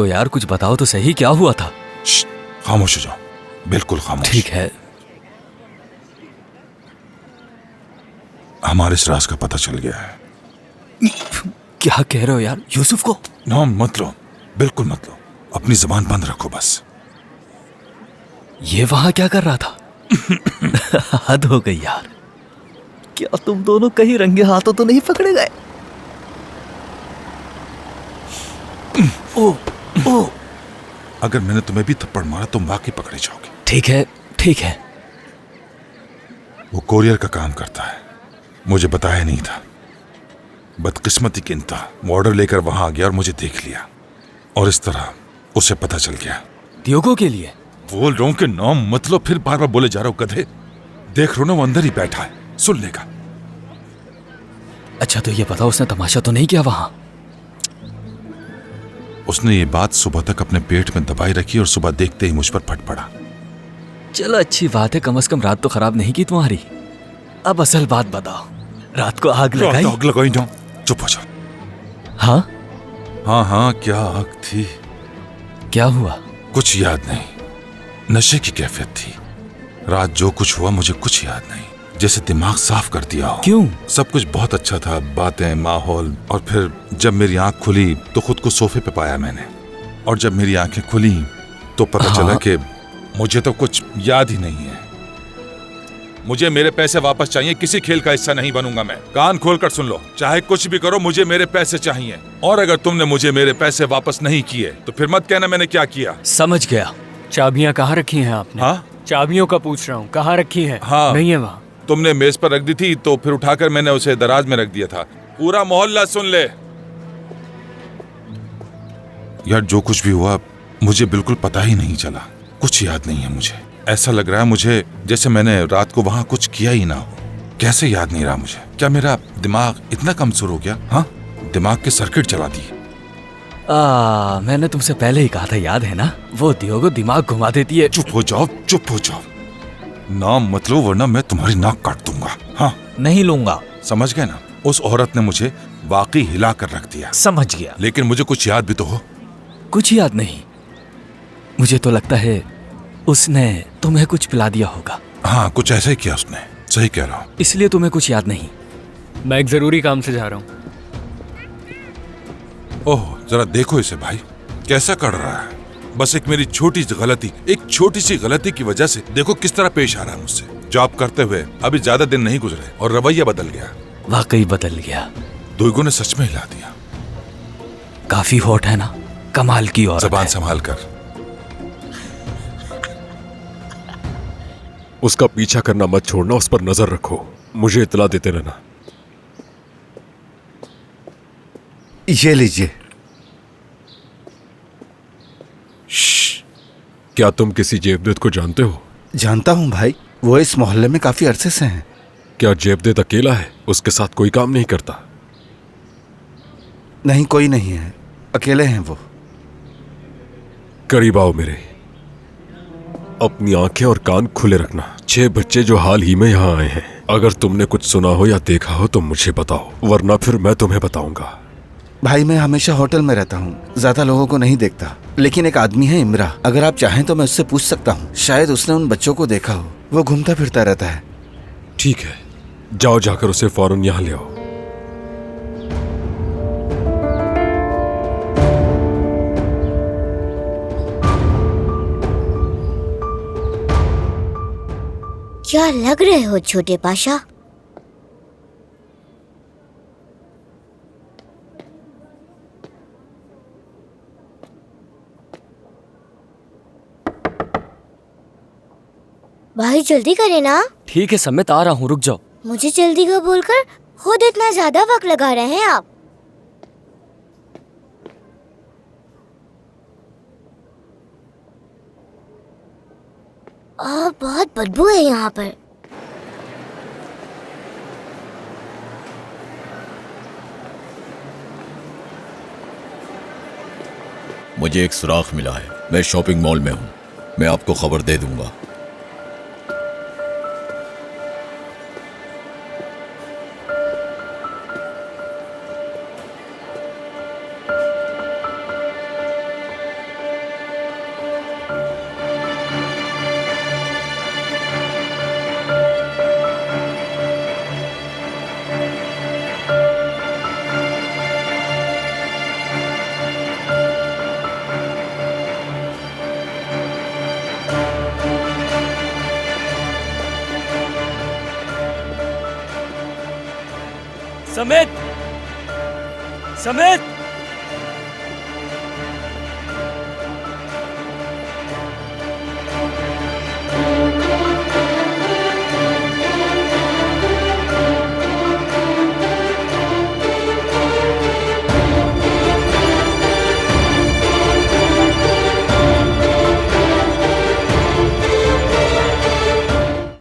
तो यार कुछ बताओ तो सही, क्या हुआ था? खामोश हो जाओ, बिल्कुल खामोश। ठीक है। हमारे इस राज का पता चल गया है। क्या कह रहे हो यार? यूसुफ को? नाम मत लो, बिल्कुल मत लो। अपनी जबान बंद रखो बस। ये वहां क्या कर रहा था? हद हो गई यार। क्या तुम दोनों कहीं रंगे हाथों तो नहीं पकड़े गए? ओ, ओ। अगर मैंने तुम्हें भी थप्पड़ मारा तुम वाकई पकड़े जाओगे। ठीक है, ठीक है। वो कोरियर का काम करता है, मुझे बताया नहीं था। बदकिस्मती की इंतहा। वो ऑर्डर लेकर वहां आ गया और मुझे देख लिया, और इस तरह उसे पता चल गया। डियोगो के लिए? बोल रहा हूं कि नाम मत लो, फिर बार बार बोले जा रहा हूं गधे। देख रो ना, वो अंदर ही बैठा है, सुन लेगा। अच्छा तो ये बताओ, उसने तमाशा तो नहीं किया वहां? उसने ये बात सुबह तक अपने पेट में दबाई रखी और सुबह देखते ही मुझ पर फट पड़ा। चलो अच्छी बात है, कम से कम रात तो खराब नहीं की तुम्हारी। अब असल बात बताओ, रात को आग लगाई? आग लगाई ना, चुप हो जाओ। हाँ हाँ, क्या आग थी। क्या हुआ? कुछ याद नहीं, नशे की कैफियत थी। रात जो कुछ हुआ मुझे कुछ याद नहीं, जैसे दिमाग साफ कर दिया हो। क्यों? सब कुछ बहुत अच्छा था, बातें, माहौल। और फिर जब मेरी आंख खुली तो खुद को सोफे पे पाया मैंने। और जब मेरी आंखें खुली तो पता चला कि मुझे तो कुछ याद ही नहीं है। मुझे मेरे पैसे वापस चाहिए, किसी खेल का हिस्सा नहीं बनूंगा मैं। कान खोलकर सुन लो, चाहे कुछ भी करो, मुझे मेरे पैसे चाहिए। और अगर तुमने मुझे मेरे पैसे वापस नहीं किए तो फिर मत कहना मैंने क्या किया। समझ गया। चाबियां कहाँ रखी हैं आपने? हाँ, चाबियों का पूछ रहा हूँ, कहाँ रखी है? हाँ, नहीं है वहाँ। तुमने मेज पर रख दी थी तो फिर उठाकर मैंने उसे दराज में रख दिया था। पूरा मोहल्ला सुन ले। यार जो कुछ भी हुआ मुझे बिल्कुल पता ही नहीं चला, कुछ याद नहीं है मुझे। ऐसा लग रहा है मुझे जैसे मैंने रात को वहां कुछ किया ही ना हो। कैसे याद नहीं रहा मुझे? क्या मेरा दिमाग इतना कमजोर हो गया? हाँ, दिमाग के सर्किट चला दिए। मैंने तुमसे पहले ही कहा था, याद है ना? वो डियोगो दिमाग घुमा देती है। चुप हो जाओ, चुप हो जाओ। नाम मत लो वरना मैं तुम्हारी नाक काट दूंगा। हाँ, नहीं लूंगा। समझ गए ना? उस औरत ने मुझे वाकई हिला कर रख दिया। समझ गया। लेकिन मुझे कुछ याद भी तो हो। कुछ याद नहीं। मुझे तो लगता है उसने तुम्हें कुछ पिला दिया होगा। हाँ, कुछ ऐसा ही किया उसने। सही कह रहा हूँ। इसलिए तुम्हें कुछ याद नहीं। मैं एक जरूरी काम से जा रहा हूँ। ओह, जरा देखो इसे भाई, कैसा कर रहा है। बस एक मेरी छोटी सी गलती, एक छोटी सी गलती की वजह से देखो किस तरह पेश आ रहा है मुझसे। जॉब करते हुए अभी ज्यादा दिन नहीं गुजरे और रवैया बदल गया। वाकई बदल गया। दुइगो ने सच में हिला दिया। काफी हॉट है ना? कमाल की औरत जबान है। संभाल कर। उसका पीछा करना मत छोड़ना, उस पर नजर रखो, मुझे इतला देते रहना। ये लीजिए। क्या तुम किसी जेवदेत को जानते हो? जानता हूँ भाई, वो इस मोहल्ले में काफी अरसे से हैं। क्या जेवदेत अकेला है? उसके साथ कोई काम नहीं करता? नहीं, कोई नहीं है, अकेले हैं वो। करीब आओ मेरे। अपनी आंखें और कान खुले रखना। 6 बच्चे जो हाल ही में यहाँ आए हैं, अगर तुमने कुछ सुना हो या देखा हो तो मुझे बताओ, वरना फिर मैं तुम्हें बताऊंगा। भाई मैं हमेशा होटल में रहता हूँ, ज्यादा लोगों को नहीं देखता। लेकिन एक आदमी है इमरा, अगर आप चाहें तो मैं उससे पूछ सकता हूँ। शायद उसने उन बच्चों को देखा हो, वो घूमता फिरता रहता है। ठीक है, जाओ, जाकर उसे फौरन यहाँ ले आओ। क्या लग रहे हो छोटे पाशा? भाई जल्दी करे ना। ठीक है समित, आ रहा हूँ, रुक जाओ। मुझे जल्दी का बोलकर खुद इतना ज्यादा वक्त लगा रहे हैं आप। बहुत बदबू है यहाँ पर। मुझे एक सुराख मिला है। मैं शॉपिंग मॉल में हूँ, मैं आपको खबर दे दूंगा। समित, समित,